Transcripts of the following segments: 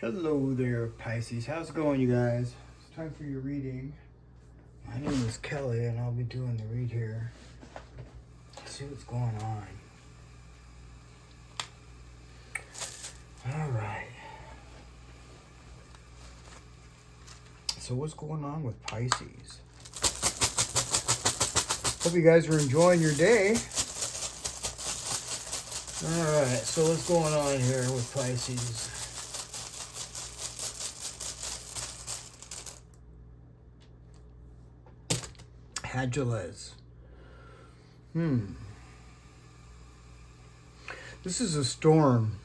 Hello there, Pisces. How's it going, you guys? It's time for your reading. My name is Kelly, and I'll be doing the read here. Let's see what's going on. All right. So what's going on with Pisces? Hope you guys are enjoying your day. All right, so what's going on here with Pisces? Hagalaz. This is a storm.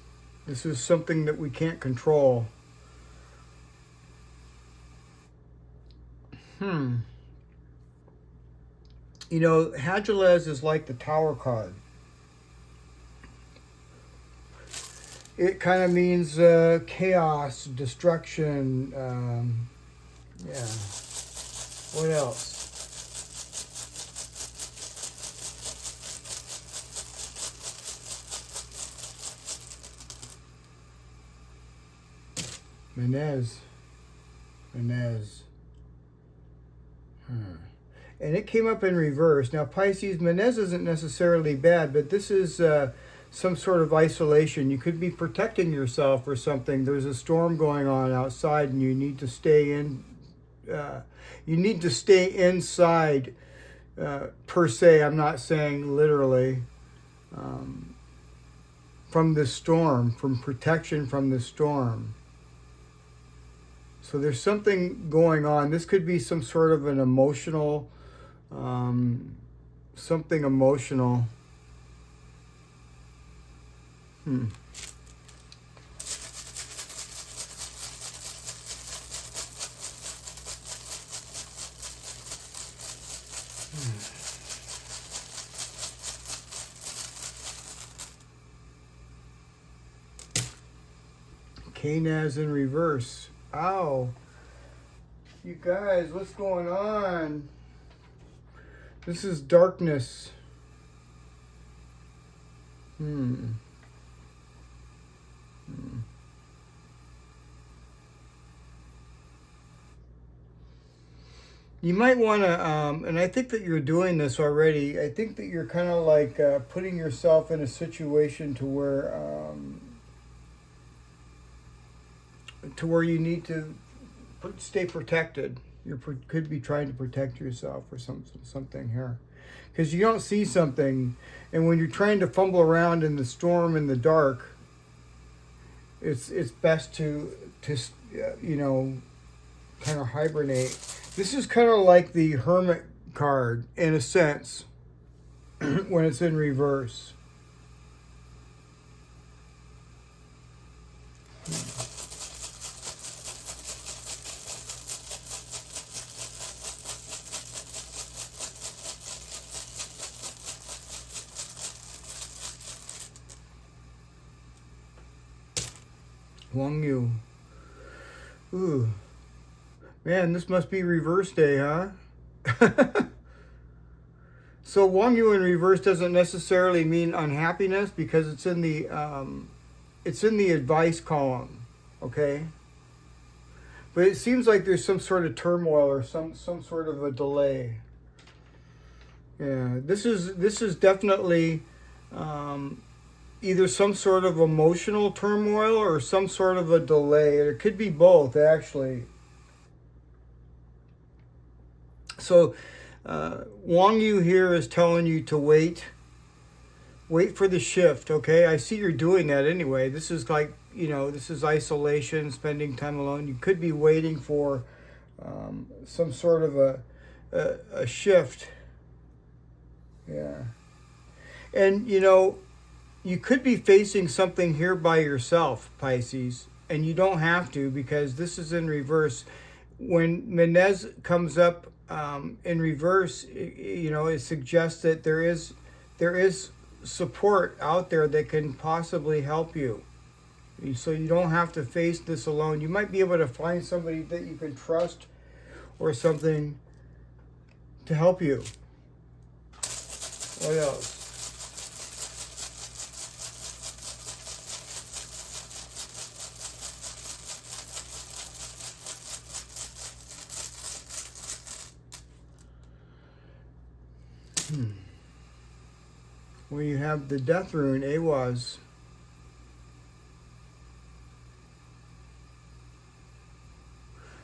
This is something that we can't control. You know, Hagalaz is like the Tower card. It kind of means chaos, destruction. Yeah. What else? Mannaz. And it came up in reverse. Now, Pisces, Mannaz isn't necessarily bad, but this is some sort of isolation. You could be protecting yourself or something. There's a storm going on outside, and you need to stay in. You need to stay inside, per se. I'm not saying literally. From the storm, from protection from the storm. So there's something going on. This could be some sort of an emotional, something emotional. Mannaz in reverse. Ow. You guys, what's going on? This is darkness. You might want to, and I think that you're doing this already, I think that you're kind of like putting yourself in a situation to where you need to stay protected. You could be trying to protect yourself or something here. Because you don't see something, and when you're trying to fumble around in the storm in the dark, it's best to you know, kind of hibernate. This is kind of like the Hermit card, in a sense, when it's in reverse. Yu. Ooh. Man, this must be reverse day, huh? So Yu in reverse doesn't necessarily mean unhappiness because it's in the advice column, okay? But it seems like there's some sort of turmoil or some sort of a delay. Yeah, this is definitely either some sort of emotional turmoil or some sort of a delay. It could be both, actually. So, Yu here is telling you to wait for the shift, okay? I see you're doing that anyway. This is like, you know, this is isolation, spending time alone. You could be waiting for some sort of a shift. Yeah. And, you know, you could be facing something here by yourself, Pisces, and you don't have to because this is in reverse. When Mannaz comes up in reverse, you know, it suggests that there is support out there that can possibly help you. So you don't have to face this alone. You might be able to find somebody that you can trust or something to help you. What else? Well, you have the death rune, Eihwaz.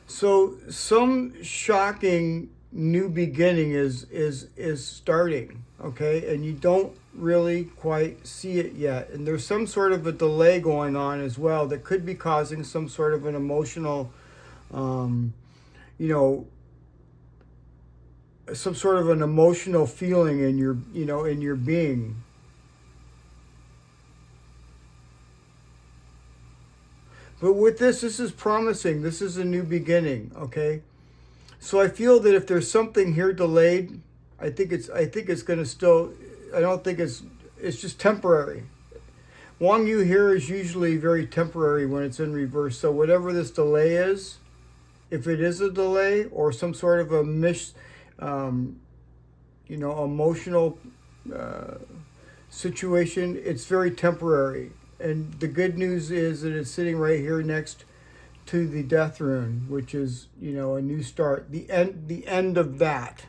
So some shocking new beginning is starting, okay, and you don't really quite see it yet, and there's some sort of a delay going on as well that could be causing some sort of an emotional, you know, some sort of an emotional feeling in your, you know, in your being. But with this is promising. This is a new beginning, okay? So I feel that if there's something here delayed, I think it's going to still, I don't think it's just temporary. Wang Yu here is usually very temporary when it's in reverse. So whatever this delay is, if it is a delay or some sort of a you know, emotional situation, it's very temporary. And the good news is that it's sitting right here next to the death rune, which is, you know, a new start, the end of that,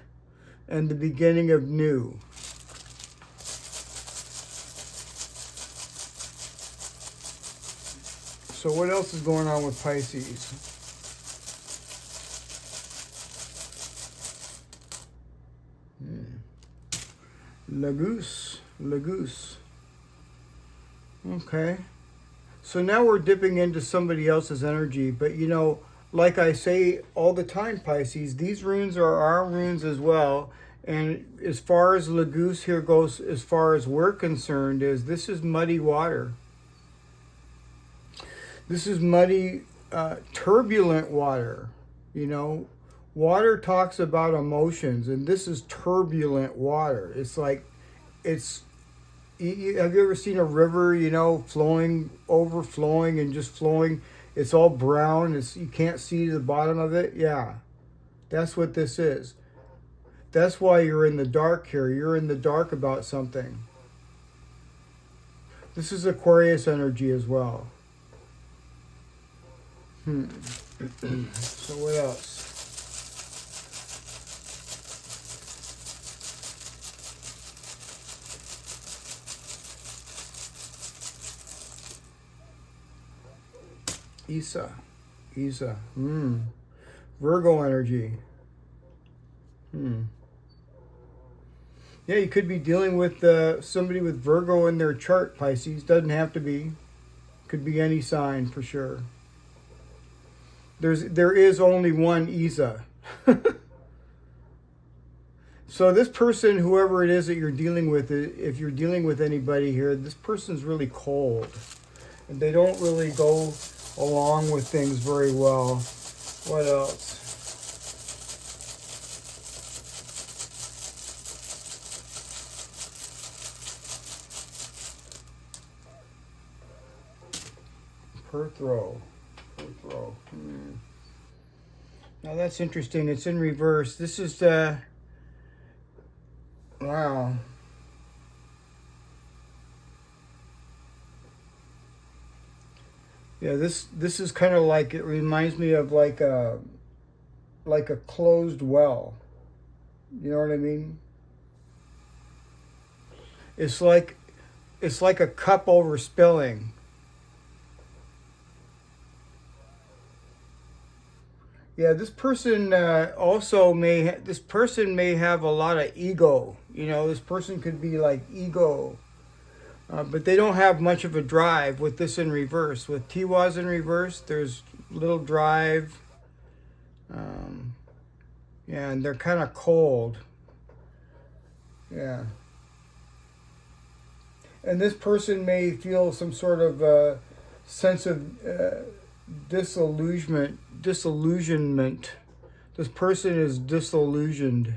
and the beginning of new. So what else is going on with Pisces? Lagoose. Okay. So now we're dipping into somebody else's energy, but you know, like I say all the time, Pisces, these runes are our runes as well. And as far as Lagoose here goes, as far as we're concerned, is this is muddy water. This is muddy, turbulent water. You know, water talks about emotions, and this is turbulent water. It's like, have you ever seen a river, you know, flowing, overflowing, and just flowing? It's all brown. You can't see the bottom of it. Yeah, that's what this is. That's why you're in the dark here. You're in the dark about something. This is Aquarius energy as well. So what else? Isa. Virgo energy. Yeah, you could be dealing with somebody with Virgo in their chart, Pisces. Doesn't have to be. Could be any sign for sure. There is only one Isa. So this person, whoever it is that you're dealing with, if you're dealing with anybody here, this person's really cold. And they don't really go along with things very well. What else? Perthrow. Now that's interesting. It's in reverse. This is wow. Yeah, this is kind of like, it reminds me of like a closed well. You know what I mean? It's like a cup overspilling. Yeah, this person also may have a lot of ego. You know, this person could be like ego. But they don't have much of a drive with this in reverse. With Eihwaz in reverse, there's little drive. Yeah, and they're kind of cold. Yeah. And this person may feel some sort of sense of disillusionment. This person is disillusioned.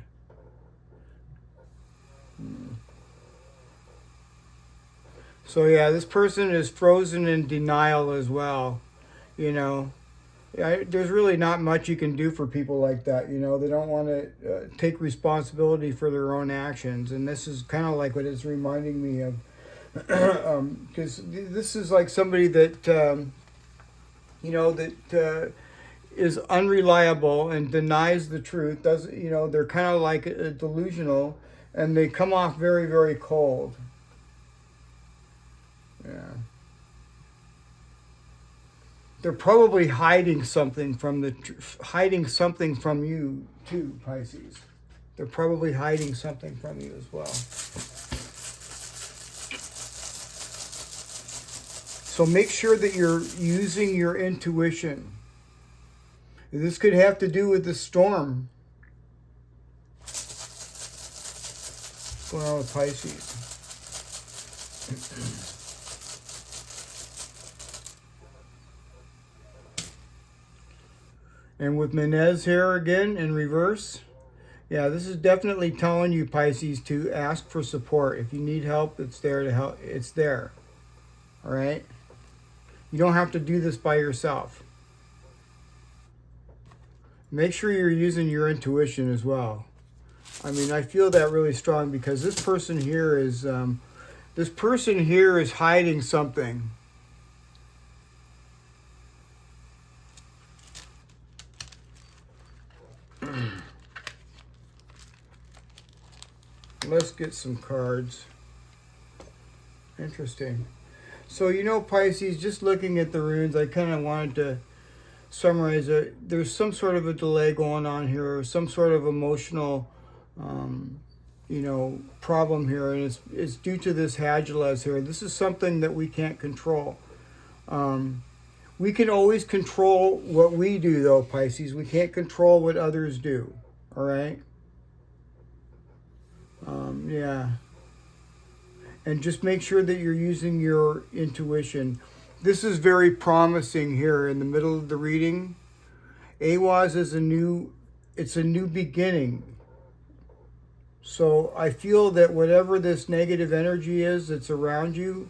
So yeah, this person is frozen in denial as well. You know, there's really not much you can do for people like that. You know, they don't want to take responsibility for their own actions, and this is kind of like what it's reminding me of. Because this is like somebody that you know, that is unreliable and denies the truth. They're kind of like delusional, and they come off very, very cold. Yeah. They're probably hiding something from you too, Pisces. They're probably hiding something from you as well. So make sure that you're using your intuition. This could have to do with the storm. What's going on with Pisces? And with Mannaz here again in reverse. Yeah, this is definitely telling you, Pisces, to ask for support. If you need help, it's there to help. It's there. All right? You don't have to do this by yourself. Make sure you're using your intuition as well. I mean, I feel that really strong because this person here is hiding something. Let's get some cards. Interesting. So, you know, Pisces, just looking at the runes, I kind of wanted to summarize it. There's some sort of a delay going on here, or some sort of emotional, problem here, and it's due to this Hagalaz here. This is something that we can't control. We can always control what we do, though, Pisces. We can't control what others do. All right? Yeah. And just make sure that you're using your intuition. This is very promising here in the middle of the reading. Eihwaz is a new beginning. So I feel that whatever this negative energy is that's around you,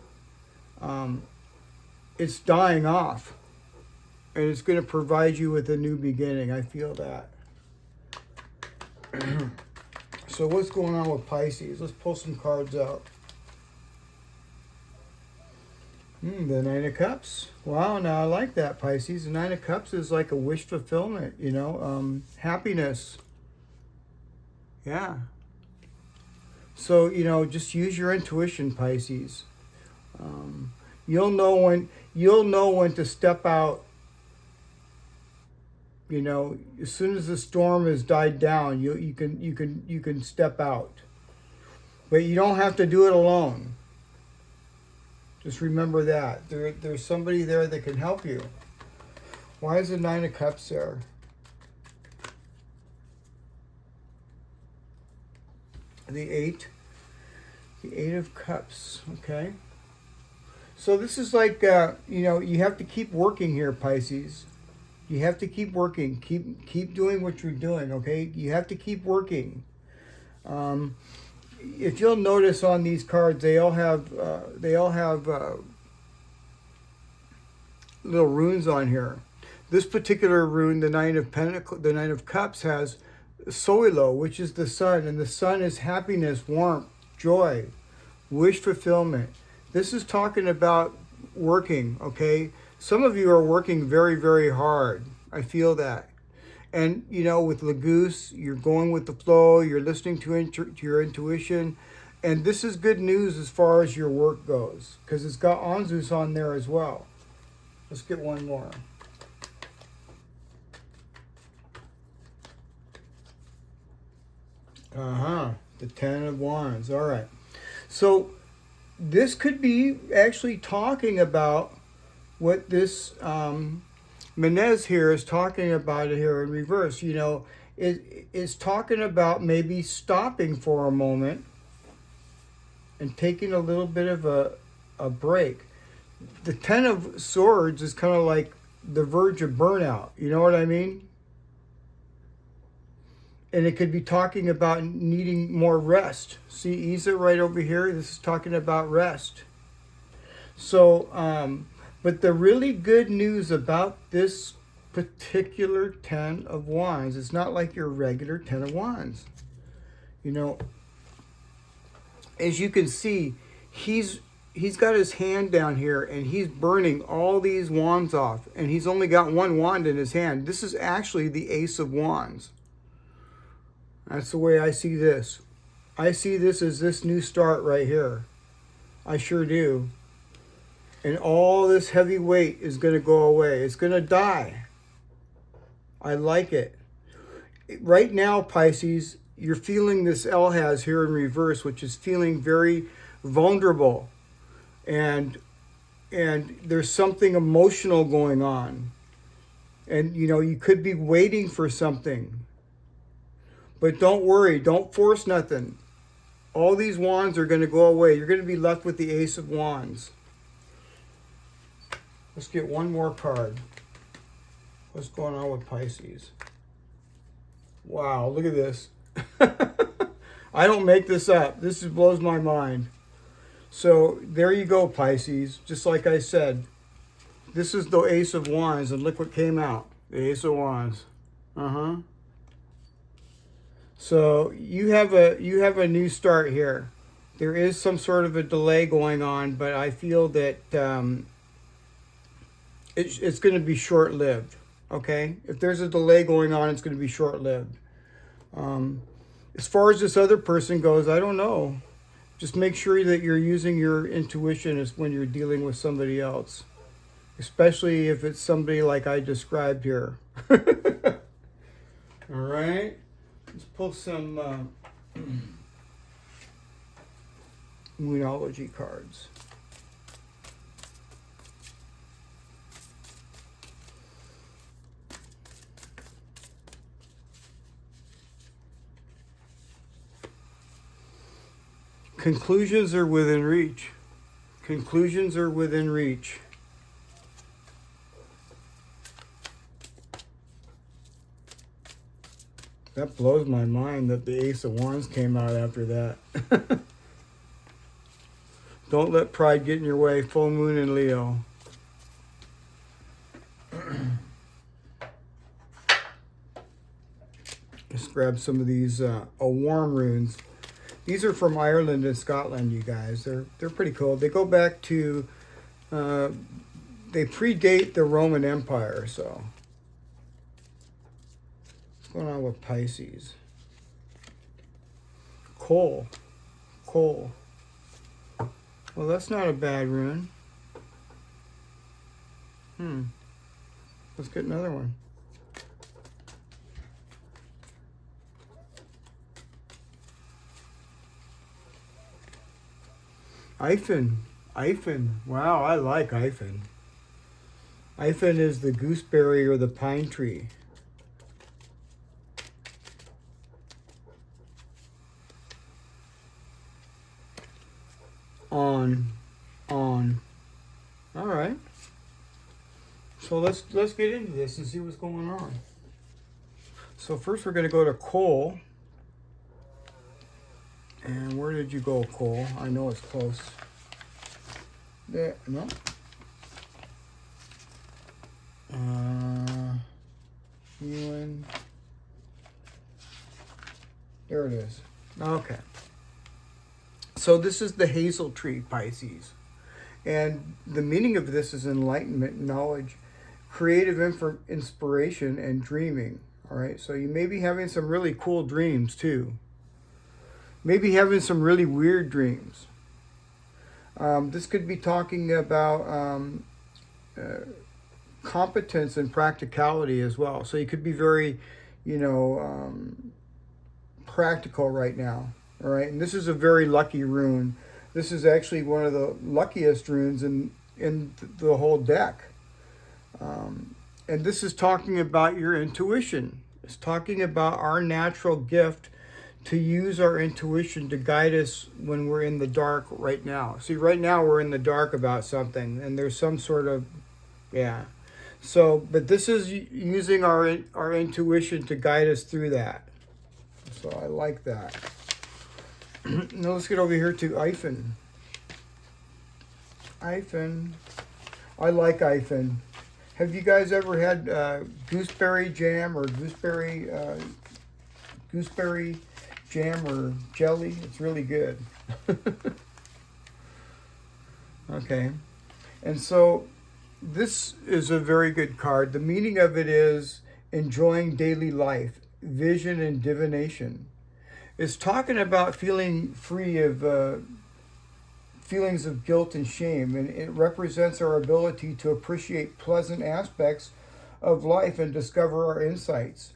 it's dying off. And it's going to provide you with a new beginning. I feel that. So what's going on with Pisces? Let's pull some cards out. The Nine of Cups. Wow, now I like that, Pisces. The Nine of Cups is like a wish fulfillment, happiness. Yeah. So, just use your intuition, Pisces. You'll know when to step out. As soon as the storm has died down, you can step out. But you don't have to do it alone. Just remember that. There's somebody there that can help you. Why is the Nine of Cups there? The Eight of Cups. Okay. So this is like, you have to keep working here, Pisces. You have to keep working. Keep doing what you're doing, okay? You have to keep working. If you'll notice on these cards, they all have little runes on here. This particular rune, the Nine of Cups, has Soilo, which is the sun, and the sun is happiness, warmth, joy, wish fulfillment. This is talking about working, okay? Some of you are working very, very hard. I feel that. And, with Lagoose, you're going with the flow. You're listening to your intuition. And this is good news as far as your work goes, because it's got Anzus on there as well. Let's get one more. The Ten of Wands. All right. So this could be actually talking about what this Mannaz here is talking about here in reverse. It's talking about maybe stopping for a moment and taking a little bit of a break. The Ten of Swords is kind of like the verge of burnout. You know what I mean? And it could be talking about needing more rest. See, Isa right over here, this is talking about rest. So, but the really good news about this particular Ten of Wands, it's not like your regular Ten of Wands. As you can see, he's got his hand down here and he's burning all these wands off, and he's only got one wand in his hand. This is actually the Ace of Wands. That's the way I see this. I see this as this new start right here. I sure do. And all this heavy weight is going to go away. It's going to die. I like it. Right now, Pisces, you're feeling this Eihwaz here in reverse, which is feeling very vulnerable. And there's something emotional going on. And, you know, you could be waiting for something. But don't worry. Don't force nothing. All these wands are going to go away. You're going to be left with the Ace of Wands. Let's get one more card. What's going on with Pisces? Wow, look at this. I don't make this up. This just blows my mind. So there you go, Pisces. Just like I said, this is the Ace of Wands, and look what came out. The Ace of Wands. So you have a new start here. There is some sort of a delay going on, but I feel that it's going to be short-lived. Okay, if there's a delay going on, it's going to be short-lived. As far as this other person goes, I don't know. Just make sure that you're using your intuition as when you're dealing with somebody else, especially if it's somebody like I described here. All right, let's pull some Moonology cards. Conclusions are within reach. Conclusions are within reach. That blows my mind that the Ace of Wands came out after that. Don't let pride get in your way. Full moon in Leo. Let's grab some of these warm runes. These are from Ireland and Scotland, you guys. They're pretty cool. They go back to, they predate the Roman Empire, so. What's going on with Pisces? Coll. Coll. Well, that's not a bad rune. Let's get another one. Ifin. Ifin. Wow, I like Ifin. Ifin is the gooseberry or the pine tree. On. All right. So let's get into this and see what's going on. So first we're going to go to Coll. And where did you go, Coll? I know it's close. There, no. Ewan. There it is. Okay. So this is the Hazel Tree, Pisces. And the meaning of this is enlightenment, knowledge, creative inspiration, and dreaming. All right. So you may be having some really cool dreams too. Maybe having some really weird dreams. This could be talking about competence and practicality as well. So you could be very, practical right now. All right, and this is a very lucky rune. This is actually one of the luckiest runes in the whole deck. And this is talking about your intuition. It's talking about our natural gift to use our intuition to guide us when we're in the dark right now. See, right now we're in the dark about something, and there's some sort of, So, but this is using our intuition to guide us through that. So I like that. Now let's get over here to Ifin. Ifin. I like Ifin. Have you guys ever had gooseberry jam or gooseberry jam or jelly? It's really good. Okay. And so this is a very good card. The meaning of it is enjoying daily life, vision and divination. It's talking about feeling free of feelings of guilt and shame, and it represents our ability to appreciate pleasant aspects of life and discover our insights.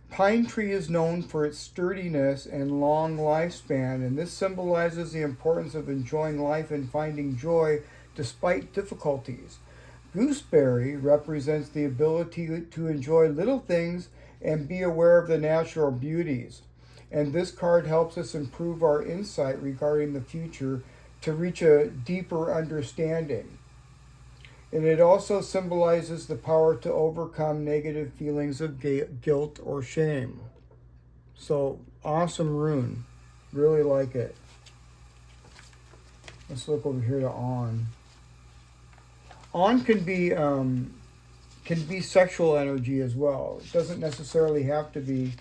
Pine tree is known for its sturdiness and long lifespan, and this symbolizes the importance of enjoying life and finding joy despite difficulties. Gooseberry represents the ability to enjoy little things and be aware of the natural beauties. And this card helps us improve our insight regarding the future to reach a deeper understanding. And it also symbolizes the power to overcome negative feelings of guilt or shame. So, awesome rune. Really like it. Let's look over here to On. On can be sexual energy as well. It doesn't necessarily have to be.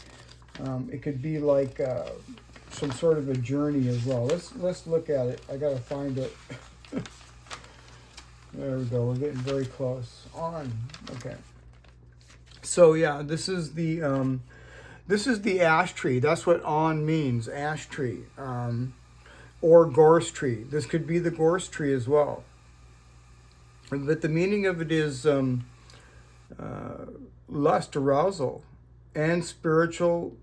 It could be like some sort of a journey as well. Let's look at it. I gotta find it. There we go. We're getting very close. On. Okay. So yeah, this is the ash tree. That's what on means. Ash tree, or gorse tree. This could be the gorse tree as well. But the meaning of it is lust, arousal, and spiritual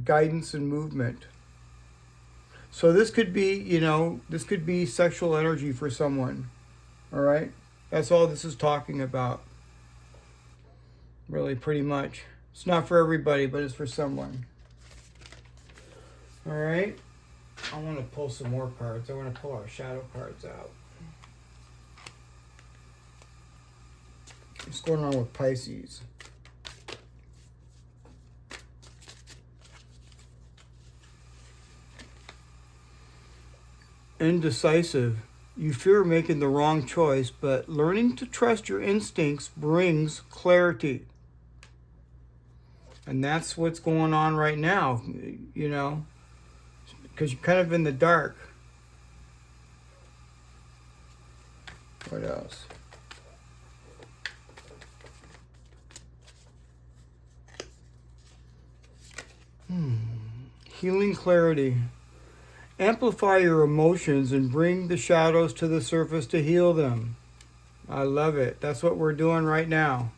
guidance and movement. So this could be, this could be sexual energy for someone. All right? That's all this is talking about. Really, pretty much. It's not for everybody, but it's for someone. All right? I want to pull some more cards. I want to pull our shadow cards out. What's going on with Pisces? Indecisive. You fear making the wrong choice, but learning to trust your instincts brings clarity. And that's what's going on right now, because you're kind of in the dark. What else? Healing clarity. Amplify your emotions and bring the shadows to the surface to heal them. I love it. That's what we're doing right now.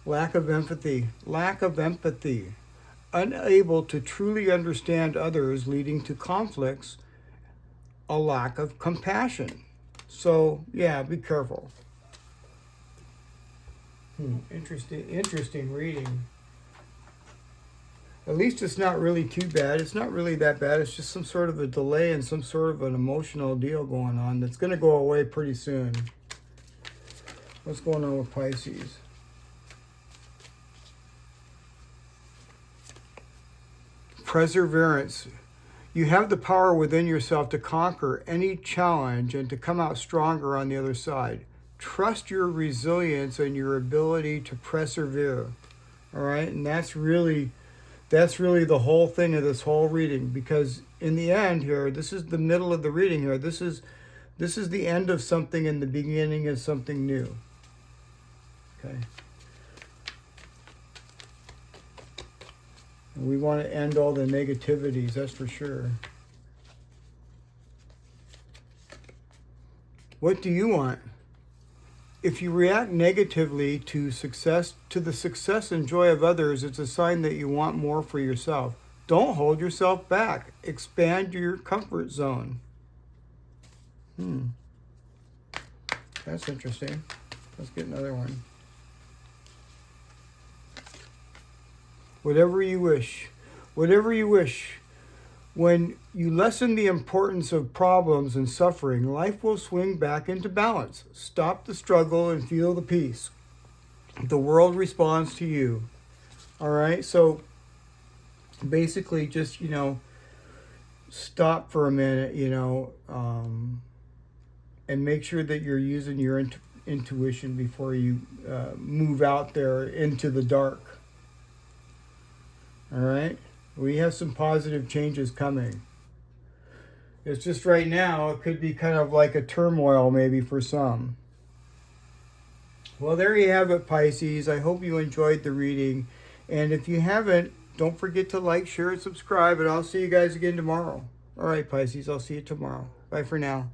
Lack of empathy. Lack of empathy. Unable to truly understand others, leading to conflicts. A lack of compassion. So, yeah, be careful. Interesting reading. At least it's not really too bad. It's not really that bad. It's just some sort of a delay and some sort of an emotional deal going on that's going to go away pretty soon. What's going on with Pisces? Perseverance. You have the power within yourself to conquer any challenge and to come out stronger on the other side. Trust your resilience and your ability to persevere. All right? And that's really the whole thing of this whole reading, because in the end here, this is the middle of the reading here. This is the end of something and the beginning of something new. Okay? And we want to end all the negativities, that's for sure. What do you want? If you react negatively to the success and joy of others, it's a sign that you want more for yourself. Don't hold yourself back. Expand your comfort zone. That's interesting. Let's get another one. Whatever you wish. Whatever you wish. When you lessen the importance of problems and suffering, life will swing back into balance. Stop the struggle and feel the peace. The world responds to you. All right? So basically just, stop for a minute, and make sure that you're using your intuition before you move out there into the dark. All right? We have some positive changes coming. It's just right now, it could be kind of like a turmoil maybe for some. Well, there you have it, Pisces. I hope you enjoyed the reading. And if you haven't, don't forget to like, share, and subscribe. And I'll see you guys again tomorrow. All right, Pisces, I'll see you tomorrow. Bye for now.